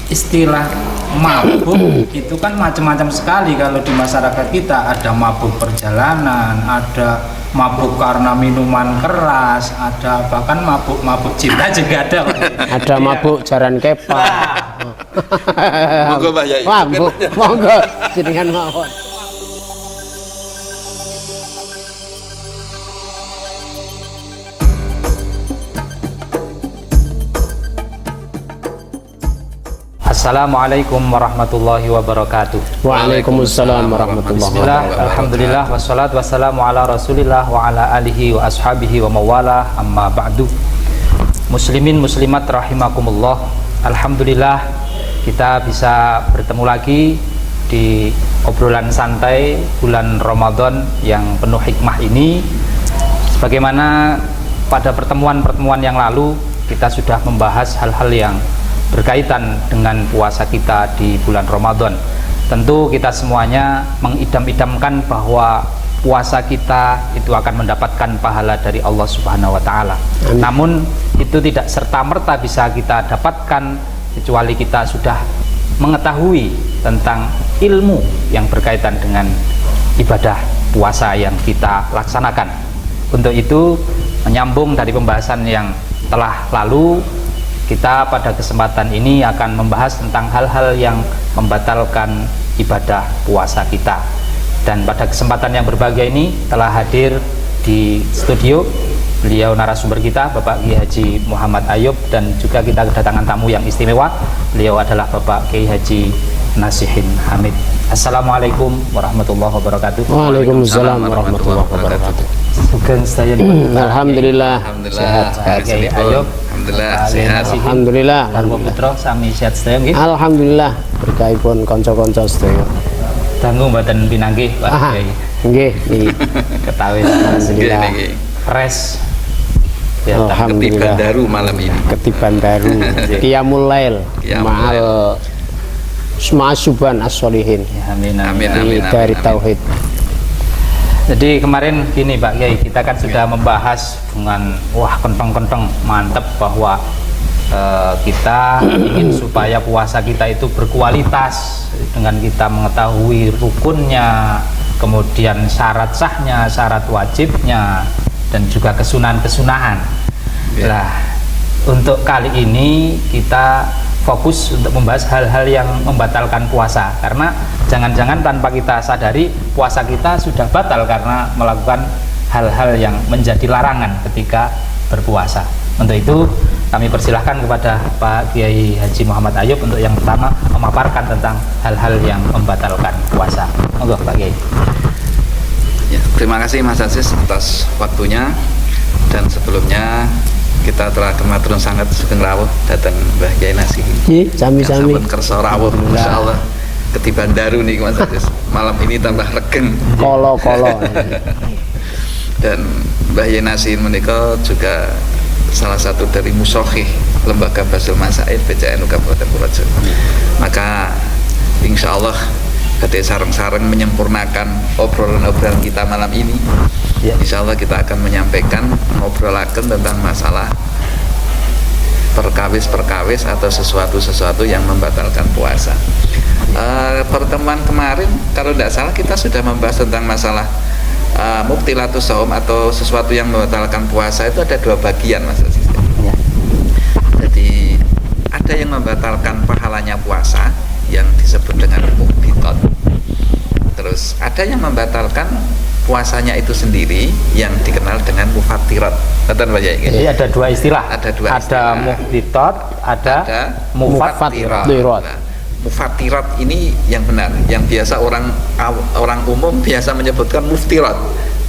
istilah mabuk itu kan macam-macam sekali kalau di masyarakat kita. Ada mabuk perjalanan, ada mabuk karena minuman keras, ada bahkan mabuk cinta juga ada. Ada mabuk jaran kepa. Monggo Mbah Yai. Monggo jenengan mawon. Assalamualaikum warahmatullahi wabarakatuh. Waalaikumsalam warahmatullahi Bismillah, wabarakatuh. alhamdulillah, wassalatu wassalamu ala rasulillah wa ala alihi wa ashabihi wa mawalah, amma ba'du. Muslimin muslimat rahimakumullah. Alhamdulillah kita bisa bertemu lagi di obrolan santai bulan Ramadan yang penuh hikmah ini. Sebagaimana pada pertemuan-pertemuan yang lalu kita sudah membahas hal-hal yang berkaitan dengan puasa kita di bulan Ramadan. Tentu kita semuanya mengidam-idamkan bahwa puasa kita itu akan mendapatkan pahala dari Allah Subhanahu wa taala. Namun itu tidak serta-merta bisa kita dapatkan kecuali kita sudah mengetahui tentang ilmu yang berkaitan dengan ibadah puasa yang kita laksanakan. Untuk itu, menyambung dari pembahasan yang telah lalu, kita pada kesempatan ini akan membahas tentang hal-hal yang membatalkan ibadah puasa kita. Dan pada kesempatan yang berbahagia ini telah hadir di studio beliau narasumber kita, Bapak Kiai Haji Muhammad Ayub, dan juga kita kedatangan tamu yang istimewa. Beliau adalah Bapak Kiai Haji Nasihin Hamid. Assalamualaikum warahmatullahi wabarakatuh. Waalaikumsalam warahmatullahi wabarakatuh. Sugeng sedaya. Alhamdulillah. Alhamdulillah. Pak Kiai Ayub. Alhamdulillah sehat. Alhamdulillah. Karwo putra sami sehat sedaya nggih. Alhamdulillah berkahipun kanca-kanca sedaya. Dangu mboten pinanggih Pak Kiai. Nggih, nggih. Ketawi Alhamdulillah. fresh. Ketiban daru malam ini. Ketiban daru. Qiyamul lail ma'al ma'asuban as-solihin. Amin Amin, amin. amin. Dari tauhid. Jadi kemarin gini Pak Kiai, kita kan sudah membahas dengan kenteng-kenteng mantep bahwa kita ingin supaya puasa kita itu berkualitas dengan kita mengetahui rukunnya, kemudian syarat sahnya, syarat wajibnya, dan juga kesunahan-kesunahan. Nah, untuk kali ini kita fokus untuk membahas hal-hal yang membatalkan puasa, karena jangan-jangan tanpa kita sadari puasa kita sudah batal karena melakukan hal-hal yang menjadi larangan ketika berpuasa. Untuk itu kami persilahkan kepada Pak Kiai Haji Muhammad Ayub untuk yang pertama memaparkan tentang hal-hal yang membatalkan puasa. Monggo Pak Kiai. Ya, terima kasih Mas Aziz atas waktunya, dan sebelumnya kita telah kematurun sangat sugeng rawuh datang Mbah Kiai Nasihin. Nggih, sami-sami. Sampun kersa rawuh, masyaallah. Ketiban daru nih Mas Aziz. Malam ini tambah regeng. Kolo-kolo. Dan Mbah Kiai Nasihin menika juga salah satu dari musokhih Lembaga Basul Masail BCNU Kabupaten Purworejo. Maka insya Allah badhe sareng-sareng menyempurnakan obrolan-obrolan kita malam ini. Insya Allah kita akan menyampaikan, ngobrolaken tentang masalah perkawis-perkawis atau sesuatu-sesuatu yang membatalkan puasa. Pertemuan kemarin kalau tidak salah kita sudah membahas tentang masalah mubtilatus shaum atau sesuatu yang membatalkan puasa. Itu ada dua bagian Mas Aziz. Ya. Jadi ada yang membatalkan pahalanya puasa yang disebut dengan muhbitot. Terus ada yang membatalkan puasanya itu sendiri yang dikenal dengan mufattirat. Betul Pak Yai? Jadi ada dua istilah. Ada dua istilah. Ada muhbitot, ada mufattirat. Nah, mufattirat ini yang benar, yang biasa orang umum biasa menyebutkan muftirat,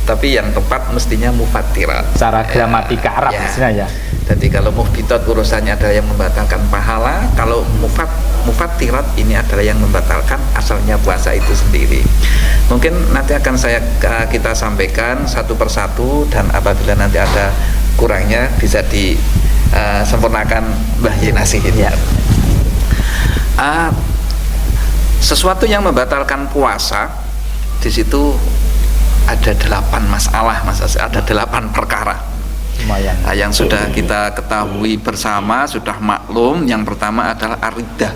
tapi yang tepat mestinya mufattirat. Cara gramatika Arab istilahnya. Jadi kalau muhbitot urusannya adalah yang membatalkan pahala, kalau mufattirat ini adalah yang membatalkan asalnya puasa itu sendiri. Mungkin nanti akan kita sampaikan satu persatu, dan apabila nanti ada kurangnya bisa disempurnakan Mbah Kiai Nasihin. Ya. Sesuatu yang membatalkan puasa di situ ada 8 masalah, ada 8 perkara. Lumayan. Nah, yang sudah kita ketahui bersama, sudah maklum, yang pertama adalah aridah.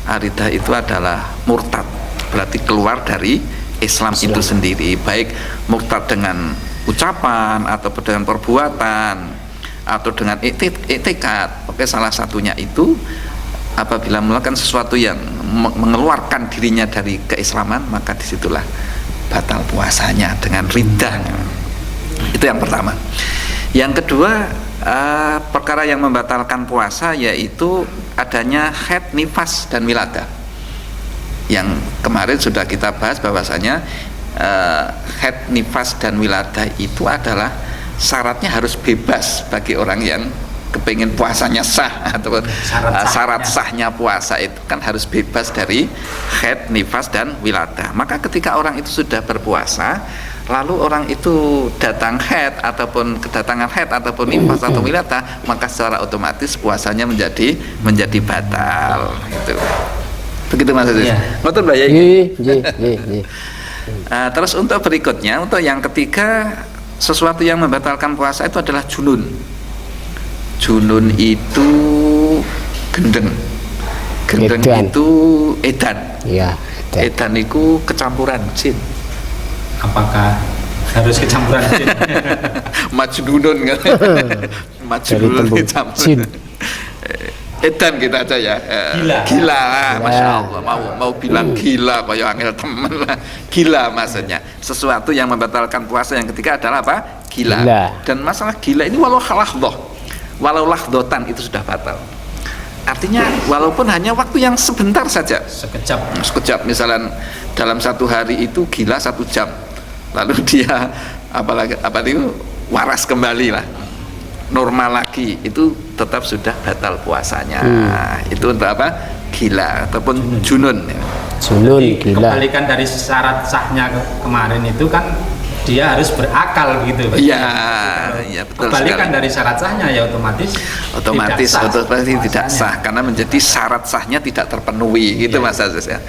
Aridah itu adalah murtad, berarti keluar dari Islam itu sendiri, baik murtad dengan ucapan atau dengan perbuatan atau dengan iktikad. Oke, salah satunya itu apabila melakukan sesuatu yang mengeluarkan dirinya dari keislaman, maka disitulah batal puasanya dengan riddah. Itu yang pertama. Yang kedua, perkara yang membatalkan puasa yaitu adanya haid, nifas, dan wiladah. Yang kemarin sudah kita bahas bahwasanya haid, nifas, dan wiladah itu adalah syaratnya harus bebas bagi orang yang kepingin puasanya sah, atau syarat sahnya puasa itu kan harus bebas dari haid, nifas, dan wiladah. Maka ketika orang itu sudah berpuasa, lalu orang itu datang haid ataupun kedatangan haid ataupun nifas atau wiladah, maka secara otomatis puasanya menjadi batal. Itu begitu Mas Aziz. Ngoten Mbak Yai. Terus untuk berikutnya, untuk yang ketiga, sesuatu yang membatalkan puasa itu adalah junun. Junun itu gendeng. Gendeng itu edan. Ya, edan itu kecampuran jin. Apakah harus kecampuran jin? Majnunun kan? Majnunun kecampuran. Edan kita aja ya. Gila lah, Masya Allah. Mau bilang gila, kayak angel temen lah. Gila maksudnya. Sesuatu yang membatalkan puasa yang ketiga adalah apa? Gila. Dan masalah gila ini walau lahdotan itu sudah batal. Artinya walaupun hanya waktu yang sebentar saja, sekejap misalnya dalam satu hari itu gila 1 jam, lalu dia itu waras kembali lah, normal lagi, itu tetap sudah batal puasanya. Itu untuk apa? Gila ataupun junun. Junun, gila. Kebalikan dari syarat sahnya kemarin itu kan dia harus berakal gitu. Iya, betul. Kebalikan dari syarat sahnya ya otomatis tidak sah karena menjadi syarat sahnya tidak terpenuhi gitu Mas Aziz ya.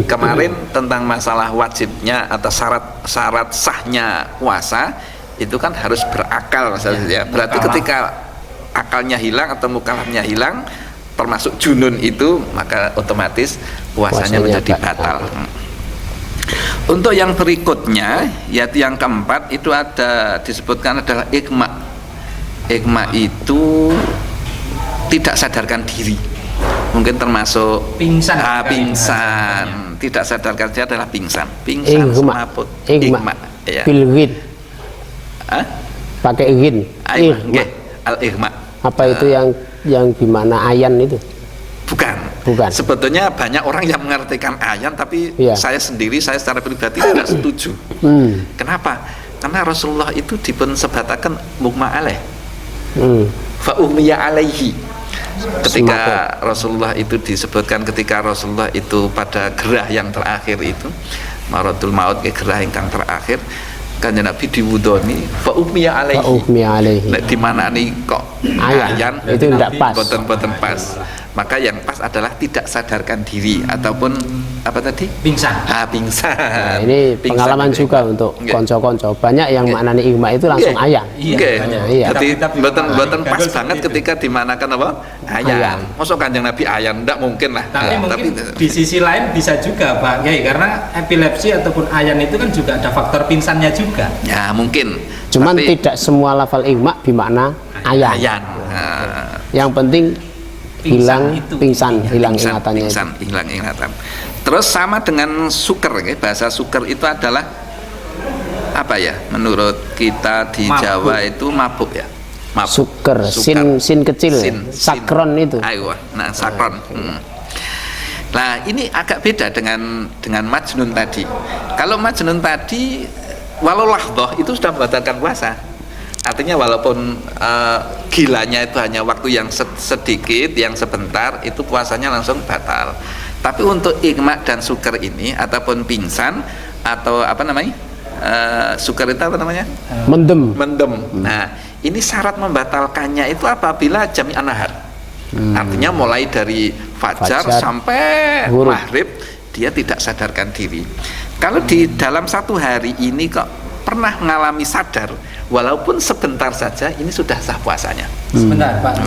Kemarin tentang masalah wajibnya atau syarat sahnya puasa itu kan harus berakal Mas Aziz ya. Berarti ketika akalnya hilang atau mukallafnya hilang termasuk junun itu, maka otomatis puasanya menjadi batal. Untuk yang berikutnya, yaitu yang keempat, itu ada disebutkan adalah igma. Igma itu tidak sadarkan diri, mungkin termasuk pingsan. Tidak sadarkan diri adalah pingsan semaput. Igma. Ya. Bilgin. Pakai igin. Al-igma. Apa itu yang gimana ayan itu? Bukan. Sebetulnya banyak orang yang mengartikan ayan, tapi saya secara pribadi tidak setuju. Kenapa? Karena Rasulullah itu dipun sebatakan mugma alaih. Fa umiya alaihi. Ketika Rasulullah itu disebutkan, ketika Rasulullah itu pada gerah yang terakhir itu, maradul maut, gerah yang terakhir, Kanjeng Nabi diwudoni fa umiya alaihi. Nek di mana nih kok ayan itu tidak pas. Boten pas. Maka yang pas adalah tidak sadarkan diri ataupun apa tadi? Pingsan. Pingsan. Nah, ini pingsan pengalaman itu juga untuk konco-konco. Banyak yang maknanya igma itu langsung ayan. Jadi boten pas banget ketika dimanakan apa? Ayan. Masuk Kanjeng Nabi ayan, enggak mungkin lah. Tapi mungkin di sisi lain bisa juga Pak Kiai, karena epilepsi ataupun ayan itu kan juga ada faktor pingsannya juga. Ya mungkin. Cuman tidak semua lafal igma bermakna ayan. Yang penting hilang ingatan. Terus sama dengan suker, bahasa suker itu adalah apa ya? Menurut kita di Jawa itu mabuk ya. Suker. Sin kecil. Sakron itu. Nah, sakron. Nah, ini agak beda dengan majnun tadi. Kalau majnun tadi walau lahdoh itu sudah membatalkan puasa. Artinya walaupun gilanya itu hanya waktu yang sedikit, yang sebentar, itu puasanya langsung batal. Tapi untuk igma dan suker ini ataupun pingsan atau apa namanya, suker itu apa namanya? Mendem. Nah, ini syarat membatalkannya itu apabila jami'an nahar. Artinya mulai dari fajar sampai maghrib dia tidak sadarkan diri. Kalau di dalam satu hari ini kok pernah mengalami sadar, walaupun sebentar saja, ini sudah sah puasanya. Sebentar Pak,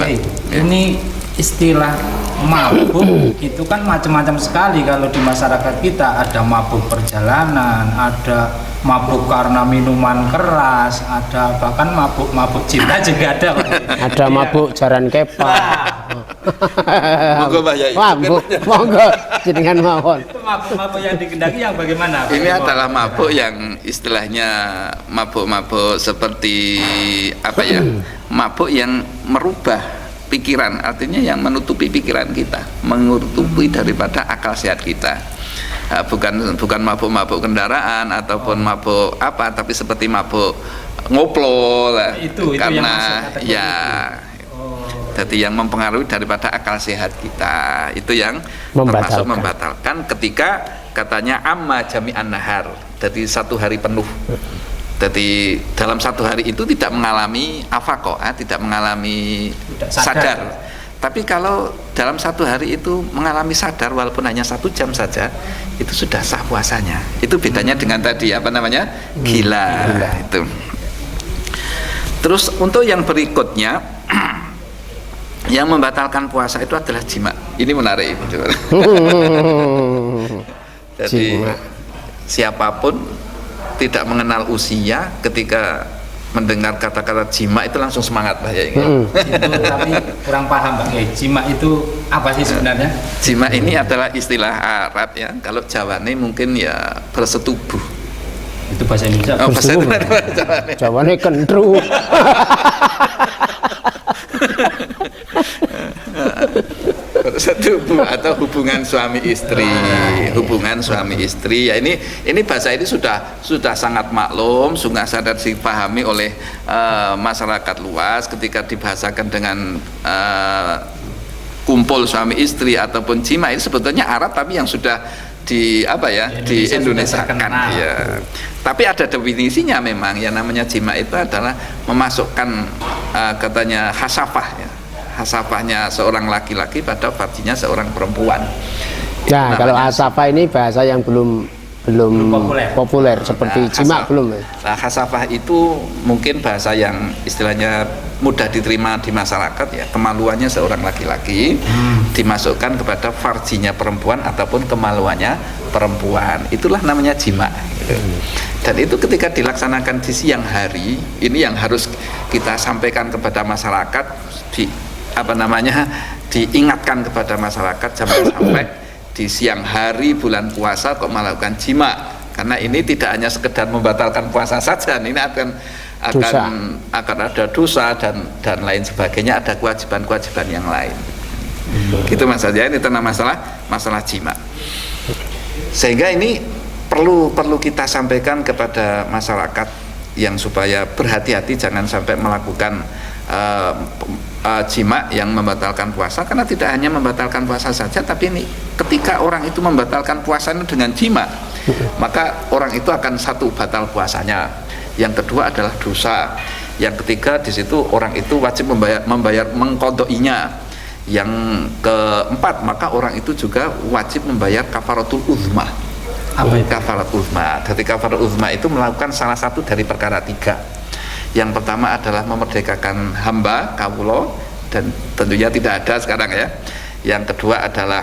ini istilah mabuk itu kan macam-macam sekali kalau di masyarakat kita. Ada mabuk perjalanan, ada mabuk karena minuman keras, ada bahkan mabuk cinta juga ada. Ada mabuk jaran kepa. Monggo Mbah Yai. Monggo jenengan mawon. Itu mabuk-mabuk yang dikendaki yang bagaimana? Ini adalah mabuk yang istilahnya mabuk-mabuk seperti apa ya? Mabuk yang merubah pikiran, artinya yang menutupi pikiran kita, menutupi daripada akal sehat kita. Bukan mabuk-mabuk kendaraan ataupun mabuk apa, tapi seperti mabuk ngoplo lah. Itu karena yang ya jadi yang mempengaruhi daripada akal sehat kita, itu yang termasuk membatalkan ketika katanya amma jami'an nahar, jadi satu hari penuh. Jadi dalam satu hari itu tidak mengalami afaqo, tidak mengalami sadar. Tapi kalau dalam satu hari itu mengalami sadar walaupun hanya 1 jam saja, itu sudah sah puasanya. Itu bedanya dengan tadi apa namanya? Gila. Itu. Terus untuk yang berikutnya yang membatalkan puasa itu adalah jima. Ini menarik itu. Jadi siapapun tidak mengenal usia ketika mendengar kata-kata jima itu langsung semangat Mbak Yai. Itu tapi kurang paham Mbak Yai. Jima itu apa sih sebenarnya? Jima ini adalah istilah Arab ya. Kalau Jawane mungkin ya bersetubuh. Itu bahasa Indonesia. Oh, bahasa Indonesia. Jawane kentru. Bersetubuh atau hubungan suami istri ya, ini bahasa ini sudah sangat maklum, sudah sadar dipahami oleh masyarakat luas ketika dibahasakan dengan kumpul suami istri ataupun jima. Ini sebetulnya Arab tapi yang sudah di Indonesia kan ya. Tapi ada definisinya memang, yang namanya jima itu adalah memasukkan katanya hasafah ya. Hasafahnya seorang laki-laki pada farjinya seorang perempuan. Ya, kalau hasafah ini bahasa yang belum populer seperti jima belum. Nah, hasafah itu mungkin bahasa yang istilahnya mudah diterima di masyarakat ya. Kemaluannya seorang laki-laki dimasukkan kepada farjinya perempuan ataupun kemaluannya perempuan. Itulah namanya jima. Gitu. Dan itu ketika dilaksanakan di siang hari, ini yang harus kita sampaikan kepada masyarakat, diingatkan kepada masyarakat jangan sampai di siang hari bulan puasa kok melakukan jima, karena ini tidak hanya sekedar membatalkan puasa saja, ini akan ada dosa dan lain sebagainya, ada kewajiban-kewajiban yang lain. Gitu Mas saja, ini tentang masalah jima. Sehingga ini perlu kita sampaikan kepada masyarakat yang supaya berhati-hati jangan sampai melakukan jima yang membatalkan puasa, karena tidak hanya membatalkan puasa saja, tapi ini ketika orang itu membatalkan puasanya dengan jima, maka orang itu akan satu batal puasanya, yang kedua adalah dosa, yang ketiga di situ orang itu wajib membayar mengqadainya, yang keempat maka orang itu juga wajib membayar kafaratul uzma. Apa itu kafaratul uzma? Jadi kafaratul uzma itu melakukan salah satu dari perkara 3. Yang pertama adalah memerdekakan hamba kawula, dan tentunya tidak ada sekarang ya. Yang kedua adalah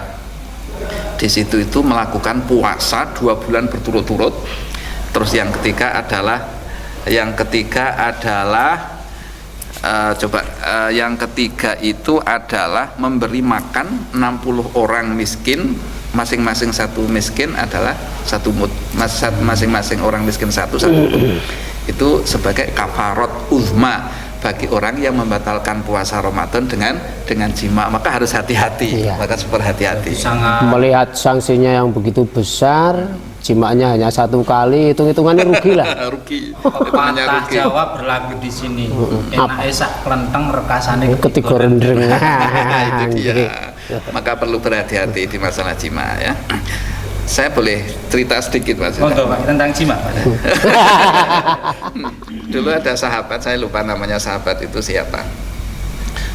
di situ itu melakukan puasa 2 bulan berturut-turut. Terus yang ketiga adalah yang ketiga itu adalah memberi makan 60 orang miskin, masing-masing satu miskin adalah 1 mud, masing-masing orang miskin satu mud. Itu sebagai kafarat uzma bagi orang yang membatalkan puasa Ramadan dengan jima, maka harus hati-hati. Maka super hati-hati. Melihat sanksinya yang begitu besar, jimanya hanya 1 kali, hitung-hitungannya rugi lah. Rugi. Pepatah Jawa berlaku di sini. Enak esak klenteng rekasane ketiga rendeng. Itu dia. Maka perlu berhati-hati di masalah jima ya. Saya boleh cerita sedikit Mas? Pak, tentang jima Pak. Dulu ada sahabat, saya lupa namanya sahabat itu siapa,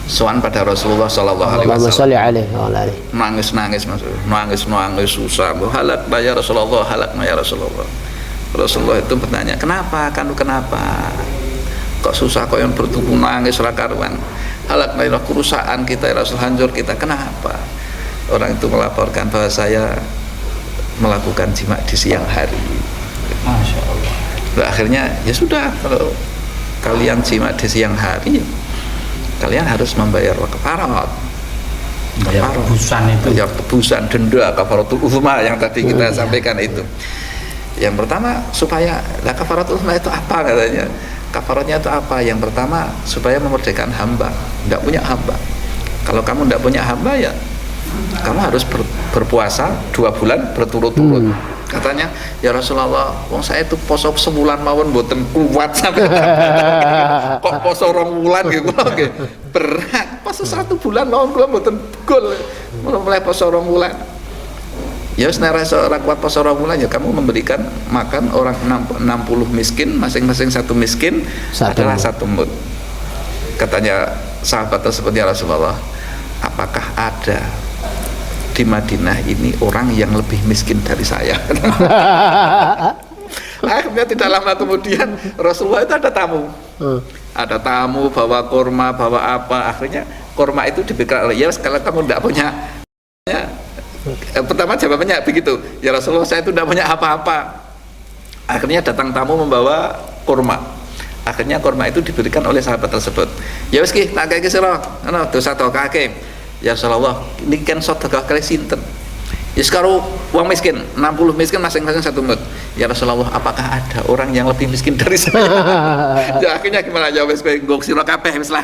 sowan pada Rasulullah Shallallahu Alaihi Wasallam, nangis susah, halak ya Rasulullah, halak ya Rasulullah. Rasulullah itu bertanya, kenapa kok susah, kok yang bertubuh nangis ora karuan. halakna kerusakan kita ya Rasul, hancur kita. Kenapa? Orang itu melaporkan bahwa saya melakukan jima di siang hari. Masya Allah. Nah, akhirnya ya sudah, kalau kalian jima di siang hari, kalian harus membayar kafarat. Bayar tebusan itu. Bayar tebusan, denda, kafaratul uzma yang tadi kita sampaikan itu. Yang pertama supaya, lah kafaratul uzma itu apa katanya? Kafaratnya itu apa? Yang pertama supaya memerdekakan hamba. Tidak punya hamba. Kalau kamu tidak punya hamba ya kamu harus berpuasa 2 bulan berturut-turut. Katanya, ya Rasulullah, wong saya itu poso sebulan mawon mboten kuat sampai kok poso 2 bulan gitu. Oke. Berat. Poso 1 bulan mawon kula mboten gol. Mulai poso 2 bulan. Ya wis nek ora kuat poso 2 bulan ya kamu memberikan makan orang 60 miskin, masing-masing 1 miskin adalah 1 mud. Katanya sahabat tersebut, ya Rasulullah, apakah ada di Madinah ini orang yang lebih miskin dari saya? Akhirnya tidak lama kemudian Rasulullah itu ada tamu. Ada tamu bawa kurma, bawa apa. Akhirnya kurma itu diberikan oleh, ya kalau kamu tidak punya ya, pertama jawabannya begitu, ya Rasulullah saya itu tidak punya apa-apa. Akhirnya datang tamu membawa kurma. Akhirnya kurma itu diberikan oleh sahabat tersebut. Ya wis ki tak kake sira, ana dosa to kake. Ya Rasulullah, ini kan sedekah kali sinten? Ya sekarang uang miskin, 60 miskin masing-masing 1 mud. Ya Rasulullah, apakah ada orang yang lebih miskin dari saya? Ya, akhirnya gimana jawab nggo sira kabeh wis lah.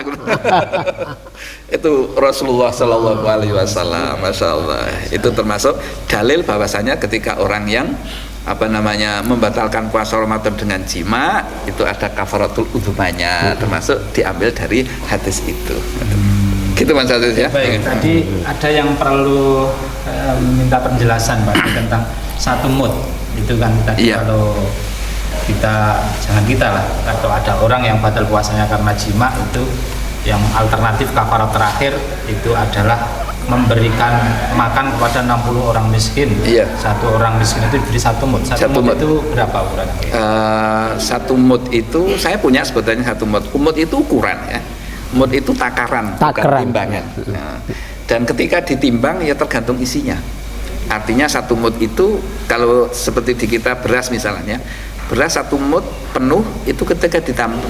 Itu Rasulullah sallallahu alaihi wasallam. Masyaallah. Itu termasuk dalil bahwasanya ketika orang yang membatalkan puasa Ramadan dengan jima, itu ada kafaratul udzmanya, termasuk diambil dari hadis itu. Gitu Mas Aziz ya. Baik, tadi ada yang perlu minta penjelasan Pak tentang 1 mud. Itu kan tadi kalau kita, jangan kita lah, kalau ada orang yang batal puasanya karena jima, itu yang alternatif kafarat terakhir itu adalah memberikan makan kepada 60 orang miskin. Iya. 1 orang miskin itu diberi 1 mud. 1 mud itu berapa ukurannya? 1 mud itu saya punya sebetulnya 1 mud. Mud itu ukuran ya. Mud itu takaran, bukan timbangan. Nah, dan ketika ditimbang ya tergantung isinya. Artinya 1 mud itu kalau seperti di kita beras misalnya, beras 1 mud penuh itu ketika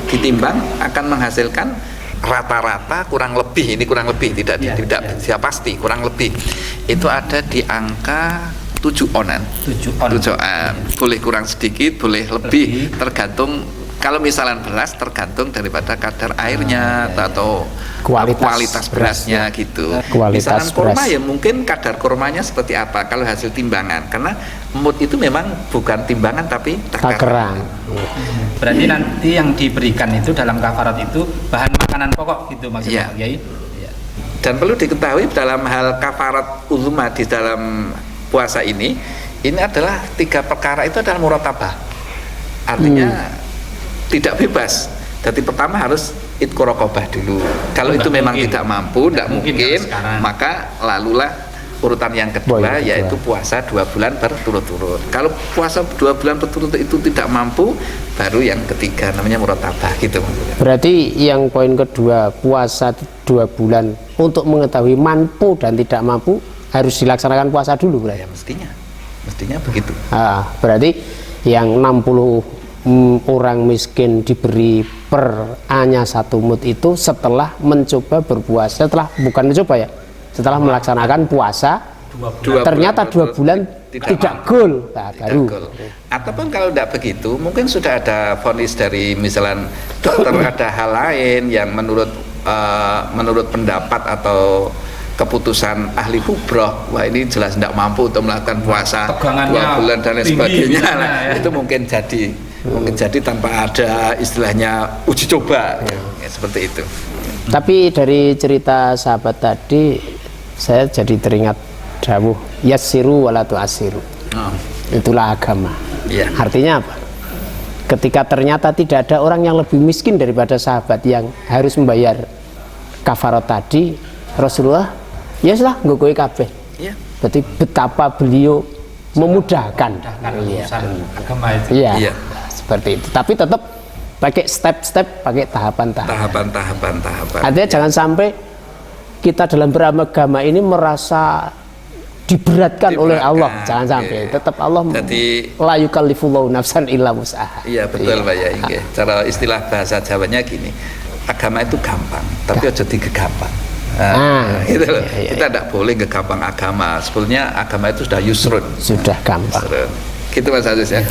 ditimbang akan menghasilkan rata-rata kurang lebih, ini kurang lebih tidak siap pasti, kurang lebih itu ada di angka 7 onan. 7 on. Boleh kurang sedikit, boleh lebih, tergantung. Kalau misalnya beras tergantung daripada kadar airnya atau kualitas berasnya gitu. Misalnya kurma ya mungkin kadar kurmanya seperti apa kalau hasil timbangan, karena mud itu memang bukan timbangan tapi takaran. Berarti nanti yang diberikan itu dalam kafarat itu bahan makanan pokok gitu maksudnya Pak Kiai. Dan perlu diketahui dalam hal kafarat uzma di dalam puasa ini adalah 3 perkara itu adalah muratabah. Artinya tidak bebas. Jadi pertama harus itqu raqabah dulu. Kalau itu memang tidak mampu, tidak mungkin, maka lalulah urutan yang kedua yaitu puasa 2 bulan berturut-turut. Kalau puasa 2 bulan berturut-turut itu tidak mampu, baru yang ketiga namanya muratabah gitu. Berarti yang poin kedua, puasa 2 bulan untuk mengetahui mampu dan tidak mampu harus dilaksanakan puasa dulu, ya mestinya begitu. Berarti yang 60 orang miskin diberi per A-nya 1 mud itu setelah mencoba berpuasa, setelah melaksanakan puasa 2 ternyata 2 bulan tidak goal, baru. Ataupun kalau tidak begitu, mungkin sudah ada vonis dari misalnya dokter ada hal lain yang menurut pendapat atau keputusan ahli kubroh, wah ini jelas tidak mampu untuk melakukan puasa 2 bulan dan lain sebagainya. Itu mungkin jadi tanpa ada istilahnya uji coba ya, seperti itu. Tapi dari cerita sahabat tadi saya jadi teringat dawuh yassiru wala tu'assiru. Itulah agama. Artinya apa? Ketika ternyata tidak ada orang yang lebih miskin daripada sahabat yang harus membayar kafarat tadi, Rasulullah ya sudah nggo kowe kabeh. Berarti betapa beliau memudahkan urusan agama itu. Seperti itu. Tapi tetap pakai step-step, pakai tahapan-tahapan. Tahapan. Artinya jangan sampai kita dalam beragama ini merasa diberatkan oleh Allah, jangan sampai. Tetap Allah la yukallifullahu nafsan illa wus'aha. Iya betul Pak ya. Cara istilah bahasa Jawanya gini, agama itu gampang, tapi aja digegampang. Gitu loh. Kita tidak boleh gegampang agama. Sebetulnya agama itu sudah yusrun. Sudah gampang. Gitu Mas Aziz ya.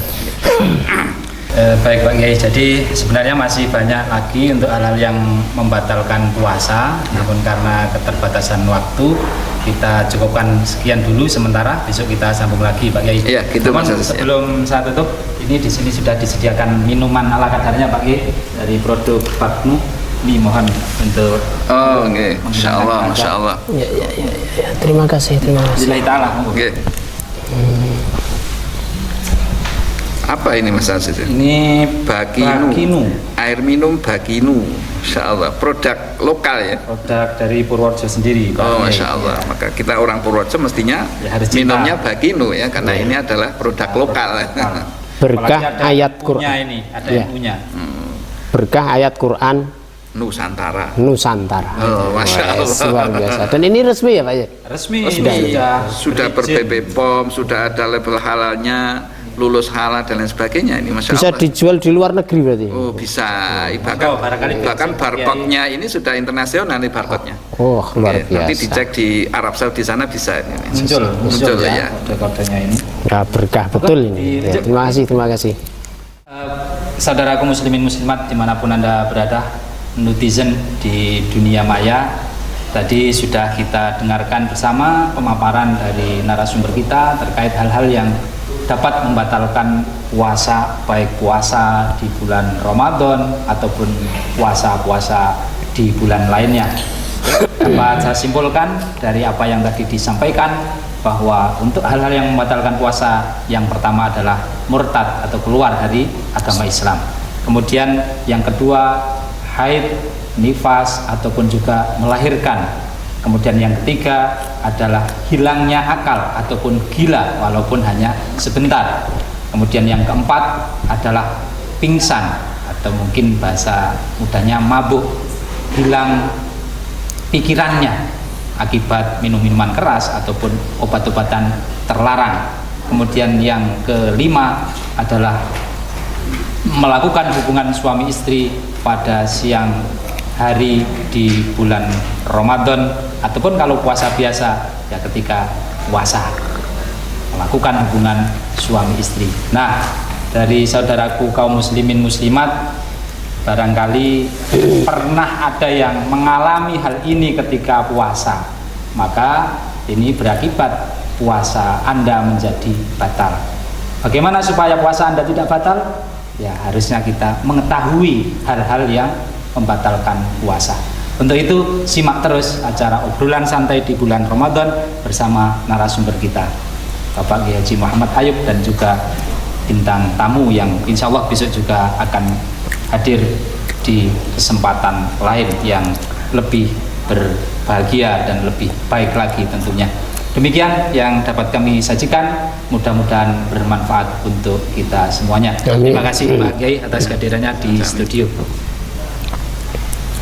Baik Pak Kiai, jadi sebenarnya masih banyak lagi untuk hal-hal yang membatalkan puasa, namun karena keterbatasan waktu kita cukupkan sekian dulu sementara, besok kita sambung lagi Pak Kiai. Iya, gitu Mas Aziz. Sebelum saya tutup, ini di sini sudah disediakan minuman ala kadarnya Pak Kiai dari produk Baknu. Ini mohon untuk Masya Allah. Ya. Terima kasih. Bismillah ta'ala. Apa ini Mas Aziz? Ini Bakinu. Air minum Bakinu. Masya Allah. Produk lokal ya? Produk dari Purworejo sendiri. Masya Allah. Maka kita orang Purworejo mestinya minumnya Bakinu ya, karena ini adalah produk lokal. Berkah ayat Quran. Ini ada yang punya. Berkah ayat Quran Nusantara. Masya Allah. Luar biasa. Dan ini resmi ya Pak ya? Resmi. Sudah ber-BPOM, sudah ada label halalnya, lulus halal dan lain sebagainya. Ini Masya bisa Allah. dijual di luar negeri berarti? Bisa. Bahkan barcode-nya ini sudah internasional nih barcode-nya. Luar biasa. Nanti dicek di Arab Saudi sana bisa ini. Muncul ya. Kodenya ini. Berkah betul ini. Ya, terima kasih. Saudaraku muslimin muslimat dimanapun Anda berada, netizen di dunia maya, tadi sudah kita dengarkan bersama pemaparan dari narasumber kita terkait hal-hal yang dapat membatalkan puasa, baik puasa di bulan Ramadan ataupun puasa-puasa di bulan lainnya. Dapat saya simpulkan dari apa yang tadi disampaikan bahwa untuk hal-hal yang membatalkan puasa, yang pertama adalah murtad atau keluar dari agama Islam. Kemudian yang kedua, haid, nifas ataupun juga melahirkan. Kemudian yang ketiga adalah hilangnya akal ataupun gila walaupun hanya sebentar. Kemudian yang keempat adalah pingsan atau mungkin bahasa mudahnya mabuk, hilang pikirannya akibat minum-minuman keras ataupun obat-obatan terlarang. Kemudian yang kelima adalah melakukan hubungan suami istri pada siang hari di bulan Ramadan, ataupun kalau puasa biasa ya ketika puasa melakukan hubungan suami istri. Nah, dari saudaraku kaum muslimin muslimat, barangkali pernah ada yang mengalami hal ini ketika puasa, maka ini berakibat puasa Anda menjadi batal. Bagaimana supaya puasa Anda tidak batal? Ya harusnya kita mengetahui hal-hal yang membatalkan puasa. Untuk itu simak terus acara obrolan santai di bulan Ramadan bersama narasumber kita, Bapak Kiai Haji Muhammad Ayub, dan juga bintang tamu yang insya Allah besok juga akan hadir di kesempatan lain yang lebih berbahagia dan lebih baik lagi tentunya. Demikian yang dapat kami sajikan, mudah-mudahan bermanfaat untuk kita semuanya. Terima kasih Pak Kiai atas kehadirannya di studio.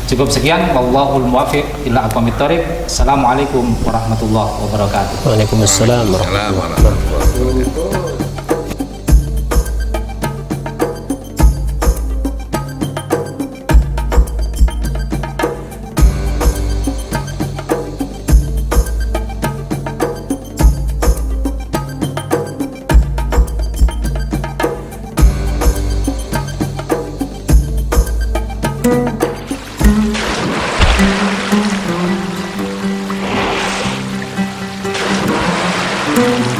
Cukup sekian, wallahul muwaffiq ila aqwamit thoriq. Assalamualaikum warahmatullahi wabarakatuh. Waalaikumsalam warahmatullahi wabarakatuh. Thank you.